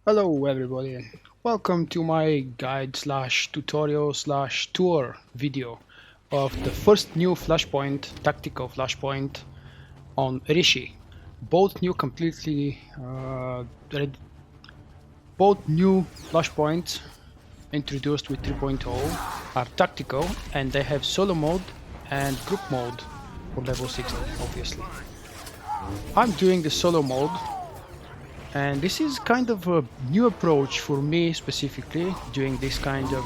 Hello everybody, welcome to my guide slash tutorial slash tour video of the first new flashpoint, tactical flashpoint on Rishi. Both new both new flashpoints introduced with 3.0 are tactical and they have solo mode and group mode for level 60 obviously. I'm doing the solo mode. And this is kind of a new approach for me specifically doing this kind of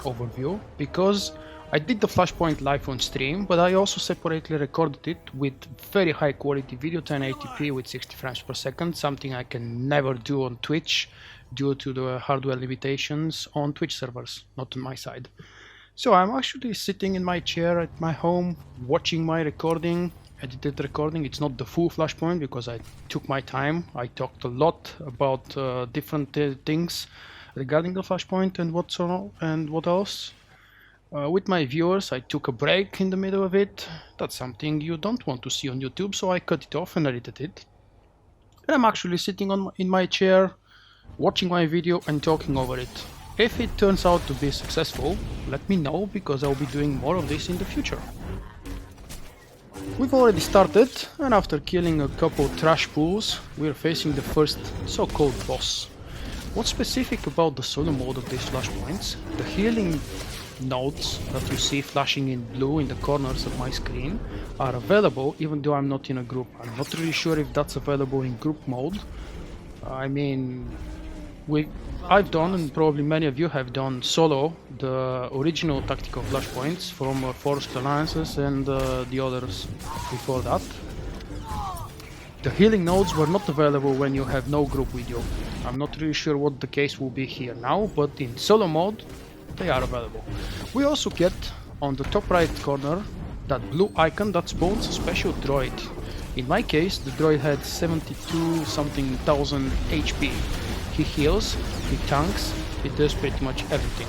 overview, because I did the Flashpoint live on stream, but I also separately recorded it with very high quality video, 1080p with 60 frames per second, something I can never do on Twitch due to the hardware limitations on Twitch servers, not on my side. So I'm actually sitting in my chair at my home watching my recording. Edited recording. It's not the full flashpoint because I took my time. I talked a lot about different things regarding the flashpoint and what else. With my viewers, I took a break in the middle of it. That's something you don't want to see on YouTube, so I cut it off and edited it. And I'm actually sitting in my chair, watching my video and talking over it. If it turns out to be successful, let me know, because I'll be doing more of this in the future. We've already started, and after killing a couple trash pools, we're facing the first so-called boss. What's specific about the solo mode of these flashpoints? The healing nodes that you see flashing in blue in the corners of my screen are available even though I'm not in a group. I'm not really sure if that's available in group mode. I mean, I've done, and probably many of you have done, solo the original tactical flashpoints from Forced Alliances and the others before that. The healing nodes were not available when you have no group with you. I'm not really sure what the case will be here now, but in solo mode they are available. We also get on the top right corner that blue icon that spawns a special droid. In my case, the droid had 72 something thousand HP. He heals, he tanks, he does pretty much everything.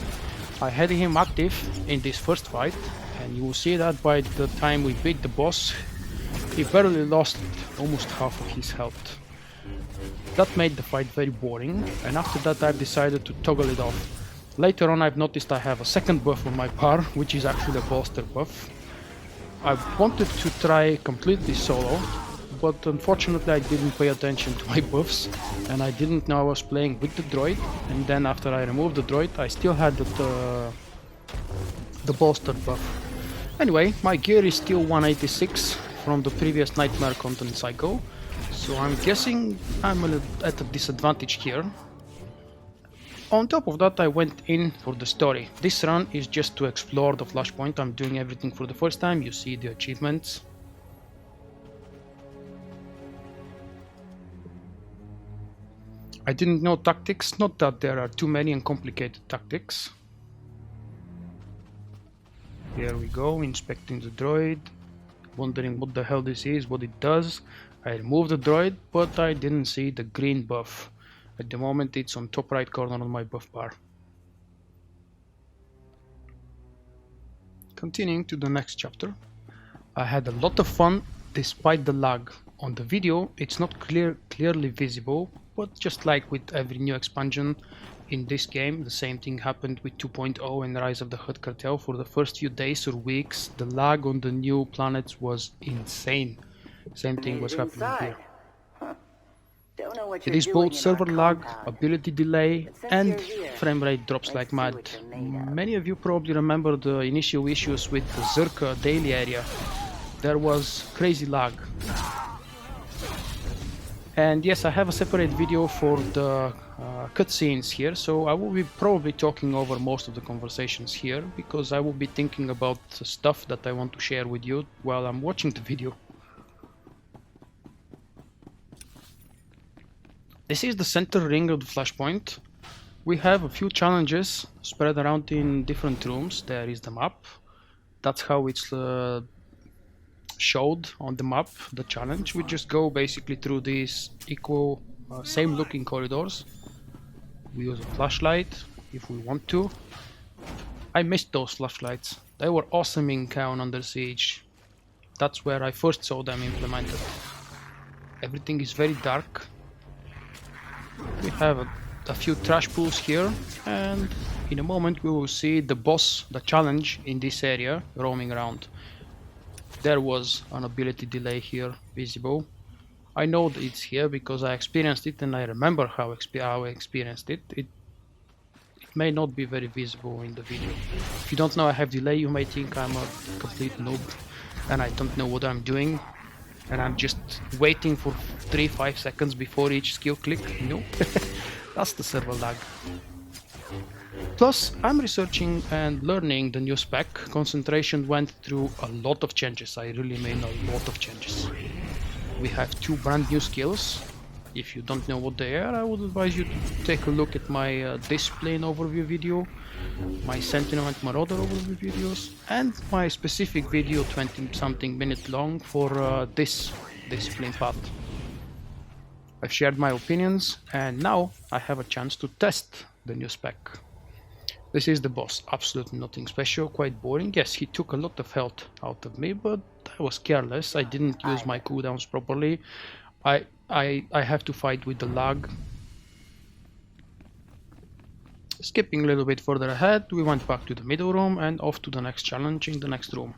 I had him active in this first fight, and you will see that by the time we beat the boss, he barely lost almost half of his health. That made the fight very boring, and after that I've decided to toggle it off. Later on I've noticed I have a second buff on my bar, which is actually a bolster buff. I wanted to try completely solo, but unfortunately I didn't pay attention to my buffs, and I didn't know I was playing with the droid, and then after I removed the droid I still had the bolster buff. Anyway, my gear is still 186 from the previous Nightmare content cycle, so I'm guessing I'm at a disadvantage here. On top of that, I went in for the story. This run is just to explore the flashpoint. I'm doing everything for the first time. You see the achievements. I didn't know tactics, not that there are too many and complicated tactics. Here we go, inspecting the droid, wondering what the hell this is, what it does. I removed the droid, but I didn't see the green buff. At the moment it's on top right corner on my buff bar. Continuing to the next chapter. I had a lot of fun despite the lag. On the video it's not clearly visible, but just like with every new expansion in this game, the same thing happened with 2.0 and Rise of the Hutt Cartel. For the first few days or weeks, the lag on the new planets was insane. Same thing was happening here. It is both server lag, ability delay, and frame rate drops like mad. Many of you probably remember the initial issues with the Zerka daily area. There was crazy lag. And yes, I have a separate video for the cutscenes here, so I will be probably talking over most of the conversations here, because I will be thinking about stuff that I want to share with you while I'm watching the video. This is the center ring of the flashpoint. We have a few challenges spread around in different rooms. There is the map. That's how it's showed on the map, the challenge. We just go basically through these equal, same looking corridors. We use a flashlight if we want to. I missed those flashlights. They were awesome in Kaon Under Siege. That's where I first saw them implemented. Everything is very dark. We have a a few trash pools here, and in a moment we will see the boss, the challenge in this area, roaming around. There was an ability delay here visible. I know that it's here because I experienced it and I remember how I experienced it. It may not be very visible in the video. If you don't know I have delay, you may think I'm a complete noob and I don't know what I'm doing and I'm just waiting for 3-5 seconds before each skill click. No, that's the server lag. Plus, I'm researching and learning the new spec. Concentration went through a lot of changes. I really mean a lot of changes. We have 2 brand new skills. If you don't know what they are, I would advise you to take a look at my discipline overview video, my Sentinel and Marauder overview videos, and my specific video 20-something minute long for this discipline path. I've shared my opinions and now I have a chance to test the new spec. This is the boss, absolutely nothing special, quite boring. Yes, he took a lot of health out of me, but I was careless. I didn't use my cooldowns properly. I have to fight with the lag. Skipping a little bit further ahead, we went back to the middle room and off to the next challenge in the next room.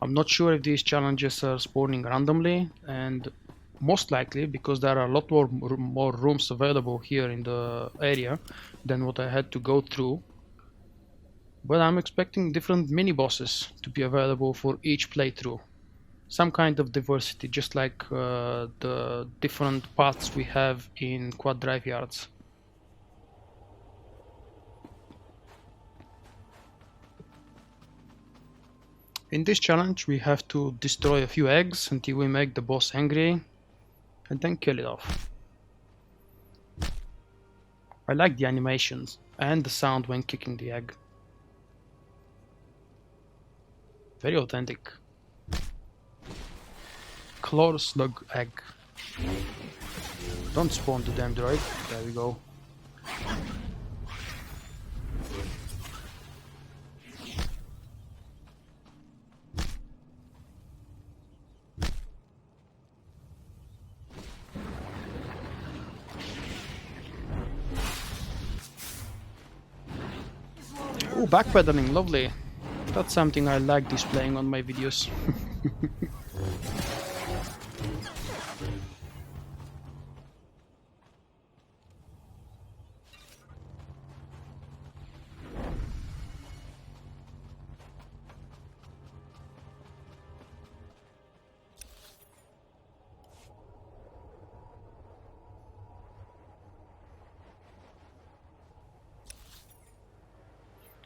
I'm not sure if these challenges are spawning randomly, and most likely because there are a lot more rooms available here in the area than what I had to go through. But I'm expecting different mini bosses to be available for each playthrough. Some kind of diversity, just like the different paths we have in Quad Drive Yards. In this challenge we have to destroy a few eggs until we make the boss angry and then kill it off. I like the animations and the sound when kicking the egg. Very authentic. Chlor slug egg. Don't spawn the damn droid. There we go. Oh, backpedaling, lovely. That's something I like displaying on my videos.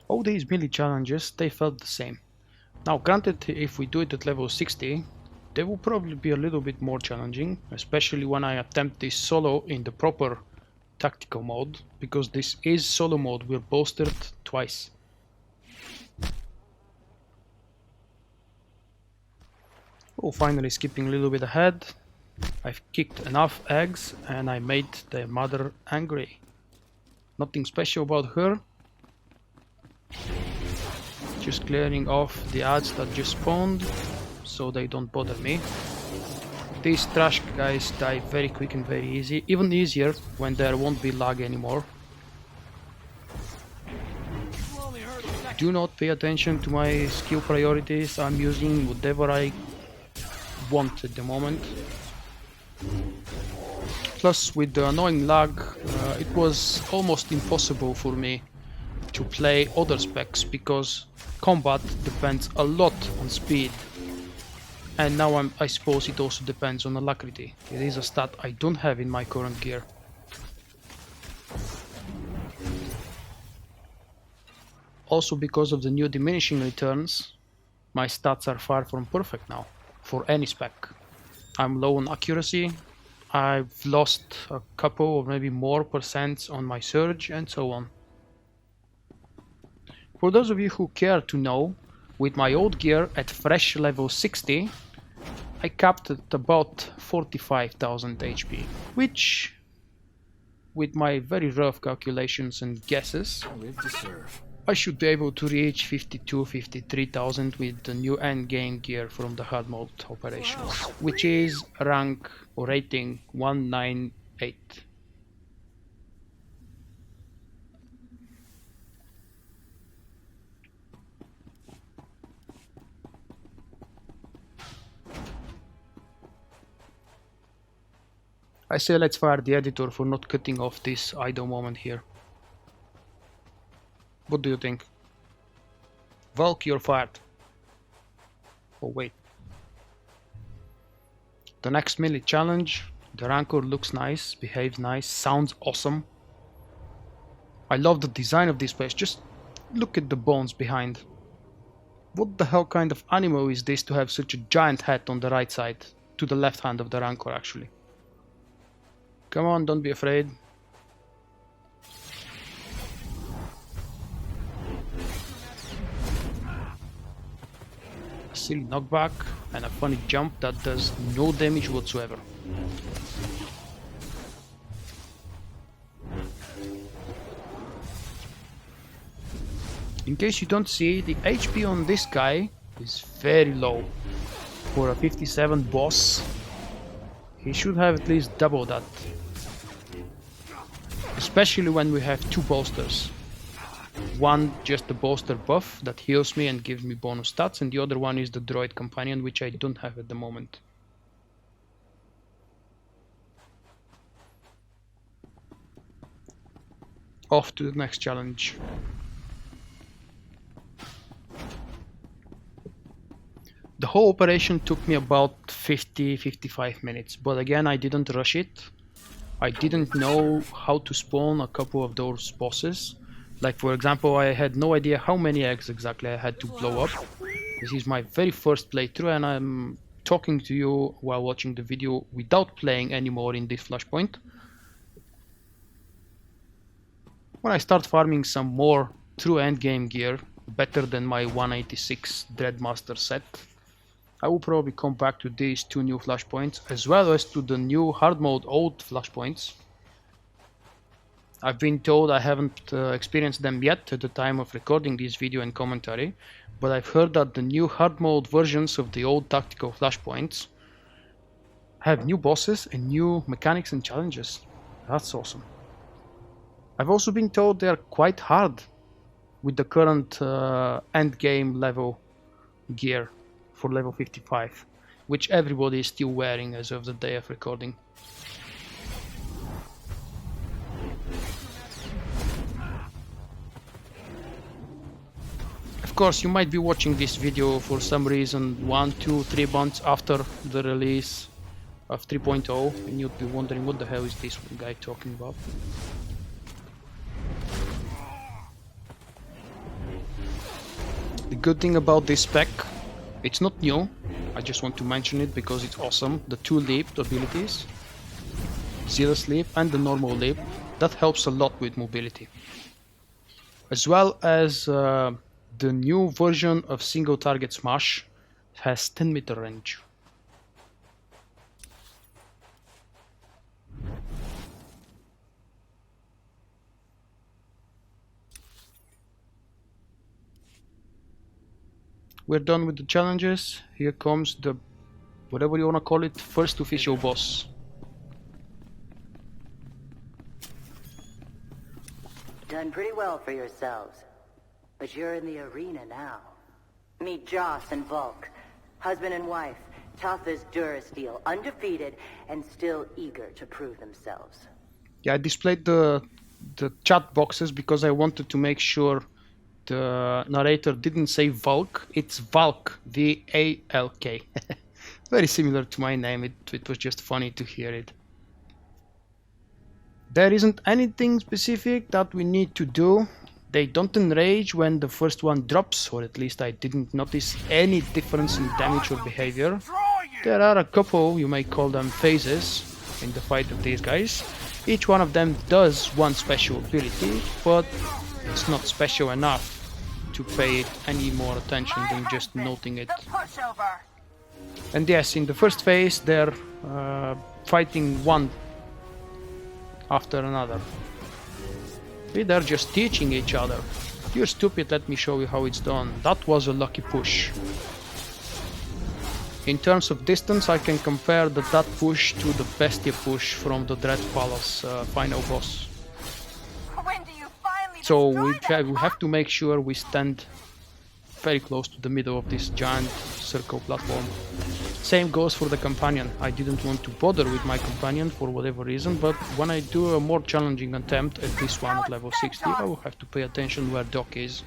All these melee challenges, they felt the same. Now granted, if we do it at level 60, they will probably be a little bit more challenging, especially when I attempt this solo in the proper tactical mode, because this is solo mode, we're bolstered twice. Oh, finally skipping a little bit ahead. I've kicked enough eggs and I made their mother angry. Nothing special about her. Just clearing off the ads that just spawned so they don't bother me. These trash guys die very quick and very easy, even easier when there won't be lag anymore. Do not pay attention to my skill priorities. I'm using whatever I want at the moment. Plus, with the annoying lag, it was almost impossible for me to play other specs because combat depends a lot on speed, and now I suppose it also depends on alacrity. It is a stat I don't have in my current gear. Also, because of the new diminishing returns, my stats are far from perfect now for any spec. I'm low on accuracy, I've lost a couple or maybe more percents on my surge and so on. For those of you who care to know, with my old gear at fresh level 60, I capped at about 45,000 HP, which, with my very rough calculations and guesses, I should be able to reach 52,000-53,000 with the new endgame gear from the hard mode operations, which is rank or rating 198. I say let's fire the editor for not cutting off this idle moment here. What do you think? Valk, you're fired. Oh wait. The next melee challenge. The Rancor looks nice, behaves nice, sounds awesome. I love the design of this place. Just look at the bones behind. What the hell kind of animal is this to have such a giant head on the right side? To the left hand of the Rancor actually. Come on, don't be afraid. A silly knockback and a funny jump that does no damage whatsoever. In case you don't see, the HP on this guy is very low. For a 57 boss, he should have at least double that. Especially when we have two bolsters. One just the bolster buff that heals me and gives me bonus stats, and the other one is the droid companion, which I don't have at the moment. Off to the next challenge. The whole operation took me about 50-55 minutes, but again I didn't rush it. I didn't know how to spawn a couple of those bosses. Like for example, I had no idea how many eggs exactly I had to blow up. This is my very first playthrough and I'm talking to you while watching the video without playing anymore in this flashpoint. When I start farming some more true endgame gear, better than my 186 Dreadmaster set, I will probably come back to these two new flashpoints, as well as to the new hard mode old flashpoints. I've been told I haven't experienced them yet at the time of recording this video and commentary, but I've heard that the new hard mode versions of the old tactical flashpoints have new bosses and new mechanics and challenges. That's awesome. I've also been told they are quite hard with the current endgame level gear for level 55, which everybody is still wearing as of the day of recording. Of course, you might be watching this video for some reason 1, 2, 3 months after the release of 3.0 and you'd be wondering what the hell is this guy talking about. The good thing about this spec, it's not new, I just want to mention it because it's awesome. The two leap abilities, Zealous Leap and the normal leap, that helps a lot with mobility. As well as the new version of single target smash has 10 meter range. We're done with the challenges. Here comes the, whatever you wanna call it, first official boss. Done pretty well for yourselves. But you're in the arena now. Meet Joss and Volk. Husband and wife, tough as Durasteel, undefeated, and still eager to prove themselves. Yeah, I displayed the chat boxes because I wanted to make sure the narrator didn't say Valk, it's Valk, V-A-L-K. Very similar to my name, it was just funny to hear it. There isn't anything specific that we need to do. They don't enrage when the first one drops, or at least I didn't notice any difference in damage or behavior. There are a couple, you may call them phases, in the fight of these guys. Each one of them does one special ability, but it's not special enough to pay it any more attention than just noting it. And yes, in the first phase they're fighting one after another. They're just teaching each other. You're stupid, let me show you how it's done. That was a lucky push. In terms of distance, I can compare that push to the Bestia push from the Dread Palace final boss. So we have to make sure we stand very close to the middle of this giant circle platform. Same goes for the companion. I didn't want to bother with my companion for whatever reason, but when I do a more challenging attempt at this one at level 60, I will have to pay attention where Doc is.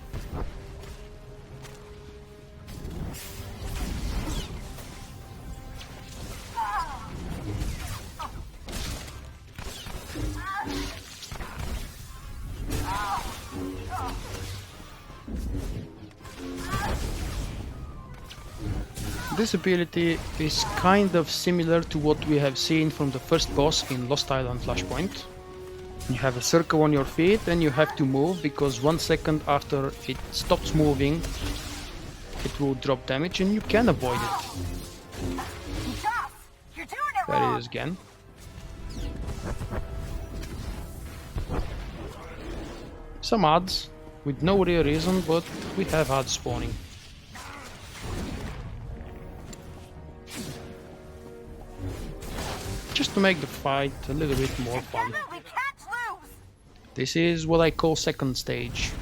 This ability is kind of similar to what we have seen from the first boss in Lost Island Flashpoint. You have a circle on your feet and you have to move, because 1 second after it stops moving it will drop damage and you can avoid it. There it is again. Some odds, with no real reason, but we have odds spawning. Just to make the fight a little bit more fun. This is what I call second stage.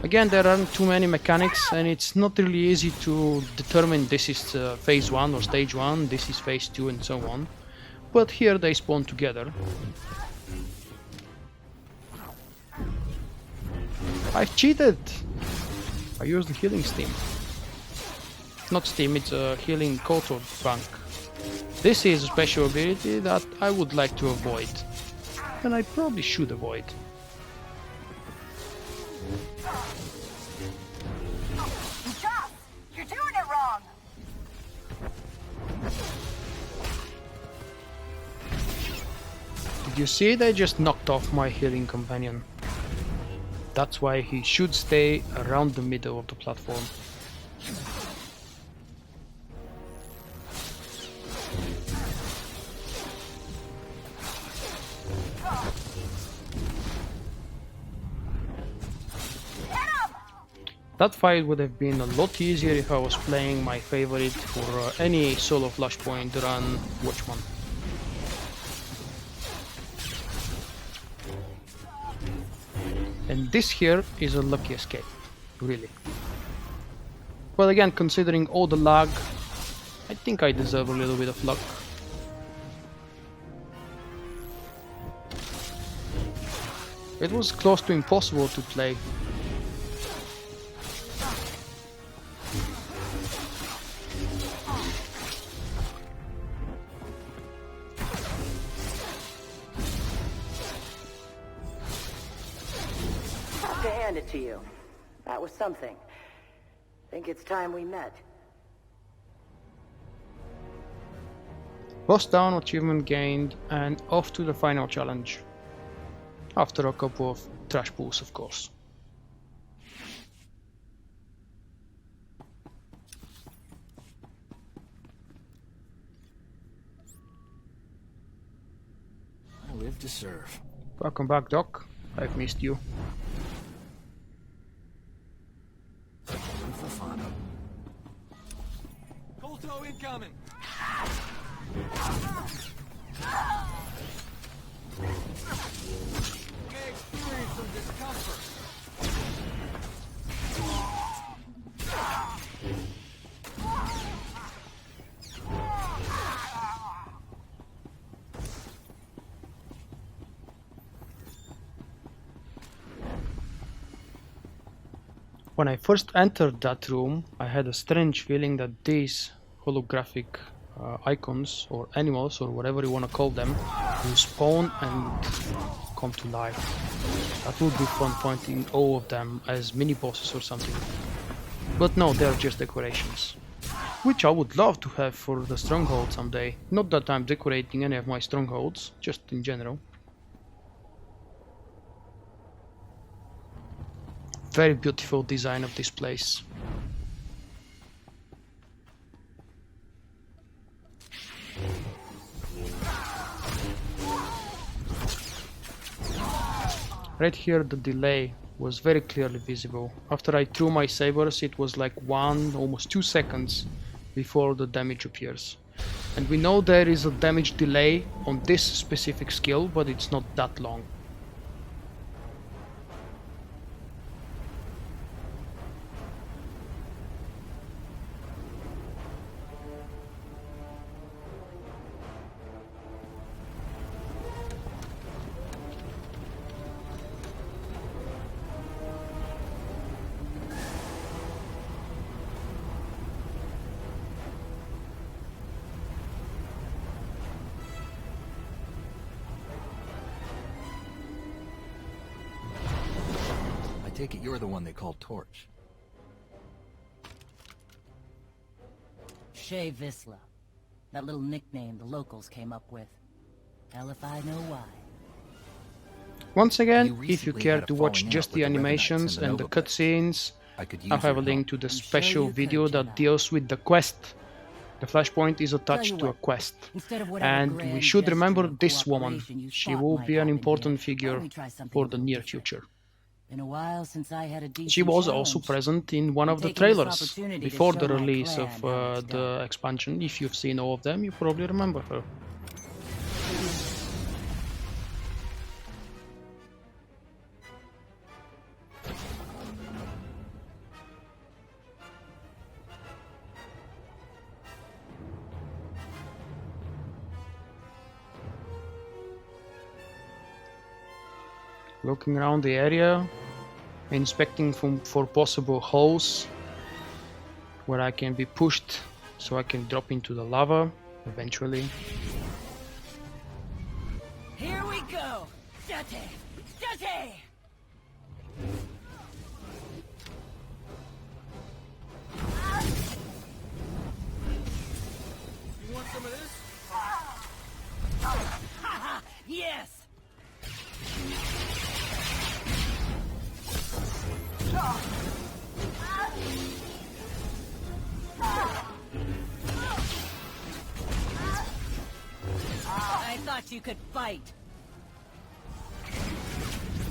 Again, there aren't too many mechanics and it's not really easy to determine this is phase 1 or stage 1, this is phase 2 and so on. But here they spawn together. I've cheated! I used the healing steam. Not steam, it's a healing KOTOR bank. This is a special ability that I would like to avoid. And I probably should avoid. You're doing it wrong! Did you see? They just knocked off my healing companion. That's why he should stay around the middle of the platform. That fight would have been a lot easier if I was playing my favorite for any solo Flashpoint run, Watchman. And this here is a lucky escape, really. But again, considering all the lag, I think I deserve a little bit of luck. It was close to impossible to play. To hand it to you. That was something. Think it's time we met. Boss down, achievement gained, and off to the final challenge. After a couple of trash pulls, of course. I live to serve. Welcome back, Doc. I've missed you. For fun. Colto incoming! May experience some discomfort. When I first entered that room, I had a strange feeling that these holographic icons or animals or whatever you want to call them will spawn and come to life. That would be fun fighting all of them as mini bosses or something. But no, they're just decorations. Which I would love to have for the stronghold someday. Not that I'm decorating any of my strongholds, just in general. Very beautiful design of this place. Right here the delay was very clearly visible. After I threw my sabers, it was like 1, almost 2 seconds before the damage appears. And we know there is a damage delay on this specific skill, but it's not that long. take it you're the one they called Torch. Shae Vizla. That little nickname the locals came up with. Hell if I know why. Once You again, if you recently care had a to watch falling just out the with the Revanites animations and the and the Nova Clips. cutscenes, I could use I'll have a your link help. to the I'm sure special you could, video that Jedi. deals with the quest. The flashpoint is Tell attached you to a what, quest. instead of whatever And we grand should gesture remember of this woman. cooperation you She thought will might be an happen important here, why figure don't we try something for a the little near different? future. Been a while since I had a decent She was also challenge. present in one I'm of the taking this trailers opportunity to before show the my release clan of how it's the done. expansion. If you've seen all of them, you probably remember her. Looking around the area, inspecting for possible holes where I can be pushed so I can drop into the lava eventually. Here we go! Jete! Jete! You want some of this? Yes! I thought you could fight.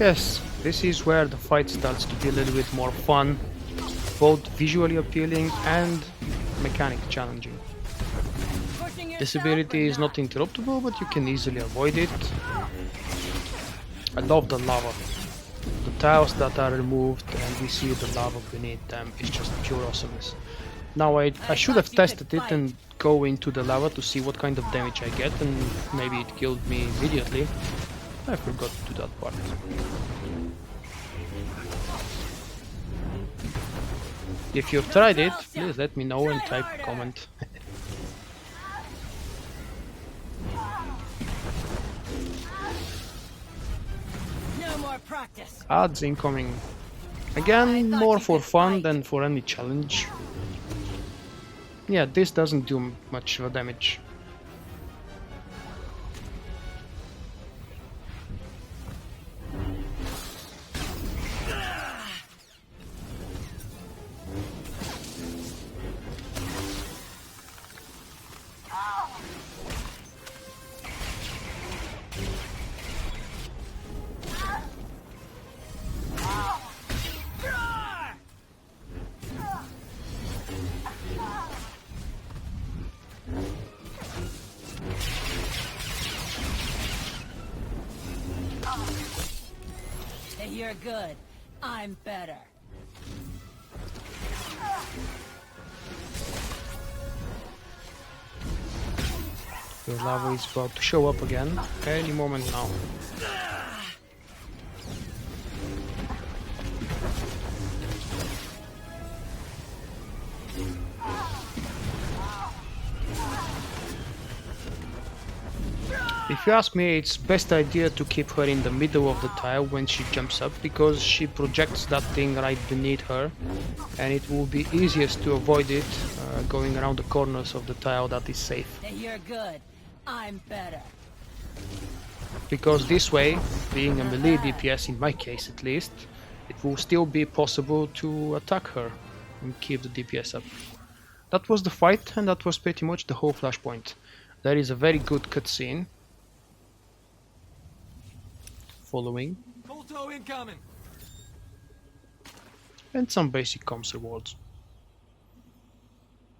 Yes, this is where the fight starts to be a little bit more fun, both visually appealing and mechanic challenging. This ability is not interruptible, but you can easily avoid it. I love the lava. The tiles that are removed and we see the lava beneath them is just pure awesomeness. Now I should have tested it and go into the lava to see what kind of damage I get, and maybe it killed me immediately. I forgot to do that part. If you've tried it, please let me know and type a comment. No more practice. Ads incoming. Again, more for fun than for any challenge. Yeah, this doesn't do much damage. You're good. I'm better. The lava is about to show up again, any moment now. If you ask me, it's best idea to keep her in the middle of the tile when she jumps up, because she projects that thing right beneath her, and it will be easiest to avoid it going around the corners of the tile that is safe. You're good. I'm better. Because this way, being a melee DPS in my case at least, it will still be possible to attack her and keep the DPS up. That was the fight, and that was pretty much the whole Flashpoint. There is a very good cutscene following, Colto incoming. and some basic comms rewards.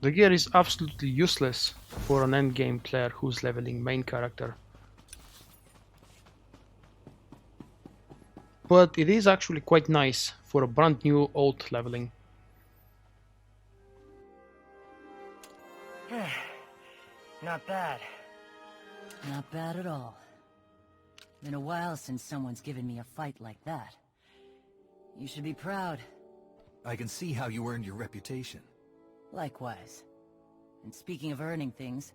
The gear is absolutely useless for an endgame player who's leveling main character. But it is actually quite nice for a brand new old leveling. Not bad. Not bad at all. Been a while since someone's given me a fight like that. You should be proud. I can see how you earned your reputation. Likewise. And speaking of earning things,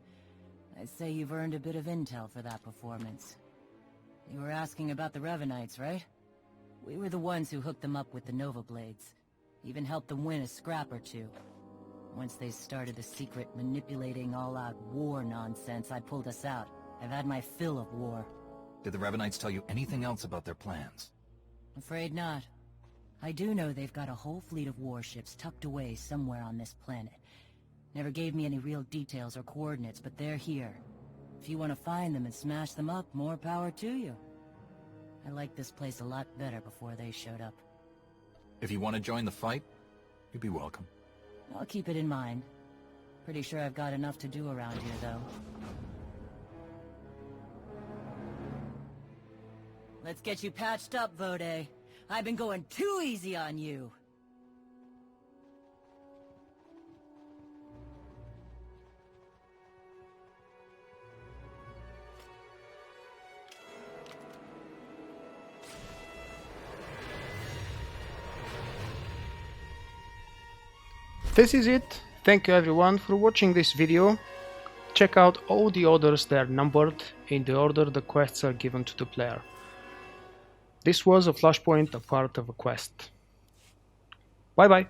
I'd say you've earned a bit of intel for that performance. You were asking about the Revanites, right? We were the ones who hooked them up with the Nova Blades. Even helped them win a scrap or two. Once they started the secret manipulating all-out war nonsense, I pulled us out. I've had my fill of war. Did the Revanites tell you anything else about their plans? Afraid not. I do know they've got a whole fleet of warships tucked away somewhere on this planet. Never gave me any real details or coordinates, but they're here. If you want to find them and smash them up, more power to you. I liked this place a lot better before they showed up. If you want to join the fight, you'd be welcome. I'll keep it in mind. Pretty sure I've got enough to do around here, though. Let's get you patched up, Vode. I've been going too easy on you. This is it. Thank you everyone for watching this video. Check out all the others, they are numbered in the order the quests are given to the player. This was a Flashpoint, a part of a quest. Bye bye.